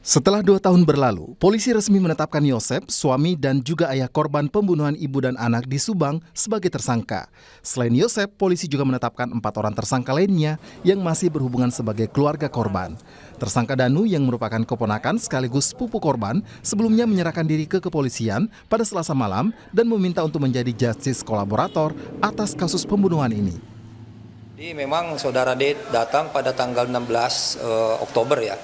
Setelah 2 tahun berlalu, polisi resmi menetapkan Yosep, suami dan juga ayah korban pembunuhan ibu dan anak di Subang sebagai tersangka. Selain Yosep, polisi juga menetapkan 4 orang tersangka lainnya yang masih berhubungan sebagai keluarga korban. Tersangka Danu yang merupakan keponakan sekaligus sepupu korban sebelumnya menyerahkan diri ke kepolisian pada Selasa malam dan meminta untuk menjadi justice kolaborator atas kasus pembunuhan ini. Jadi memang saudara D datang pada tanggal 16 Oktober ya,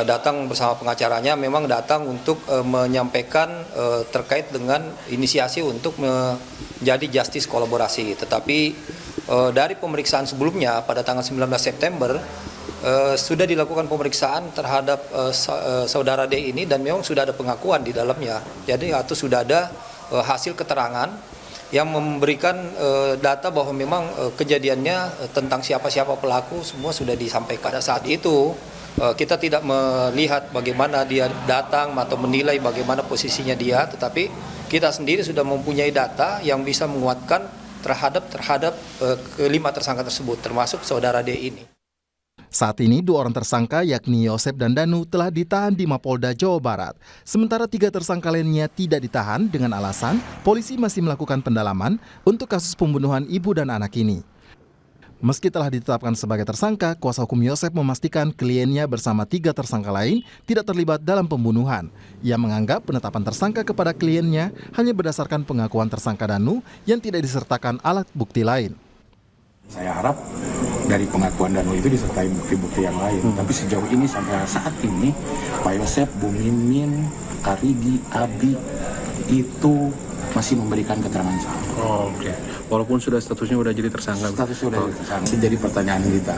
datang bersama pengacaranya, memang datang untuk menyampaikan terkait dengan inisiasi untuk menjadi justice kolaborasi. Tetapi dari pemeriksaan sebelumnya pada tanggal 19 September sudah dilakukan pemeriksaan terhadap saudara D ini dan memang sudah ada pengakuan di dalamnya. Jadi atau sudah ada hasil keterangan yang memberikan data bahwa memang kejadiannya tentang siapa-siapa pelaku semua sudah disampaikan. Pada saat itu kita tidak melihat bagaimana dia datang atau menilai bagaimana posisinya dia, tetapi kita sendiri sudah mempunyai data yang bisa menguatkan terhadap kelima tersangka tersebut, termasuk saudara D ini. Saat ini 2 orang tersangka yakni Yosep dan Danu telah ditahan di Mapolda Jawa Barat. Sementara 3 tersangka lainnya tidak ditahan dengan alasan polisi masih melakukan pendalaman untuk kasus pembunuhan ibu dan anak ini. Meski telah ditetapkan sebagai tersangka, kuasa hukum Yosep memastikan kliennya bersama 3 tersangka lain tidak terlibat dalam pembunuhan. Ia menganggap penetapan tersangka kepada kliennya hanya berdasarkan pengakuan tersangka Danu yang tidak disertakan alat bukti lain. Saya harap dari pengakuan Danu itu disertai bukti-bukti yang lain. Tapi sejauh ini sampai saat ini Pak Yosep, Bu Mimin, Karigi, Abi itu masih memberikan keterangan sama. Oke. Walaupun statusnya sudah jadi tersangka. Statusnya sudah jadi tersangka. Jadi pertanyaan kita,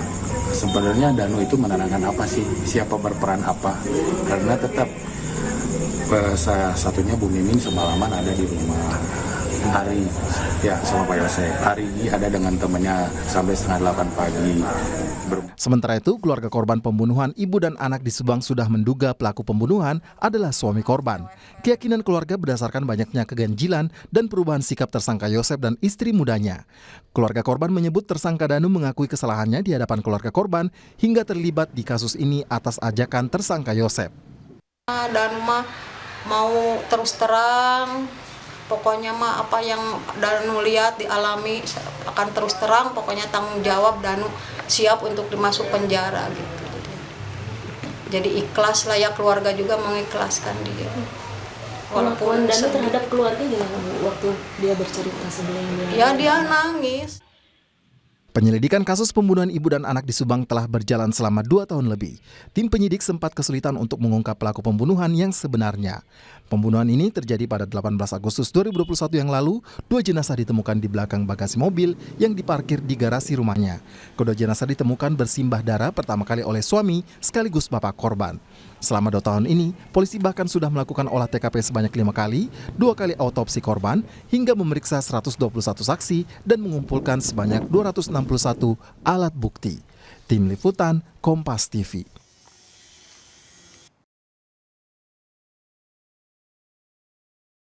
sebenarnya Danu itu menerangkan apa sih? Siapa berperan apa? Karena tetap salah satunya Bu Mimin semalaman ada di rumah. Hari ya sama Pak Yosep. Hari ini ada dengan temannya sampai setengah 8 pagi. Sementara itu, keluarga korban pembunuhan ibu dan anak di Subang sudah menduga pelaku pembunuhan adalah suami korban. Keyakinan keluarga berdasarkan banyaknya keganjilan dan perubahan sikap tersangka Yosep dan istri mudanya. Keluarga korban menyebut tersangka Danu mengakui kesalahannya di hadapan keluarga korban hingga terlibat di kasus ini atas ajakan tersangka Yosep. Danu mah mau terus terang. Pokoknya mah apa yang Danu lihat dialami akan terus terang, pokoknya tanggung jawab Danu siap untuk dimasuk penjara gitu. Jadi ikhlas lah ya, keluarga juga mengikhlaskan dia. Walaupun Danu terhadap keluarga gimana waktu dia bercerita sebelumnya? Ya dia nangis. Penyelidikan kasus pembunuhan ibu dan anak di Subang telah berjalan selama 2 tahun lebih. Tim penyidik sempat kesulitan untuk mengungkap pelaku pembunuhan yang sebenarnya. Pembunuhan ini terjadi pada 18 Agustus 2021 yang lalu. 2 jenazah ditemukan di belakang bagasi mobil yang diparkir di garasi rumahnya. Kedua jenazah ditemukan bersimbah darah pertama kali oleh suami sekaligus bapak korban. Selama 2 tahun ini, polisi bahkan sudah melakukan olah TKP sebanyak 5 kali, 2 kali autopsi korban, hingga memeriksa 121 saksi dan mengumpulkan sebanyak 261 alat bukti. Tim Liputan, Kompas TV.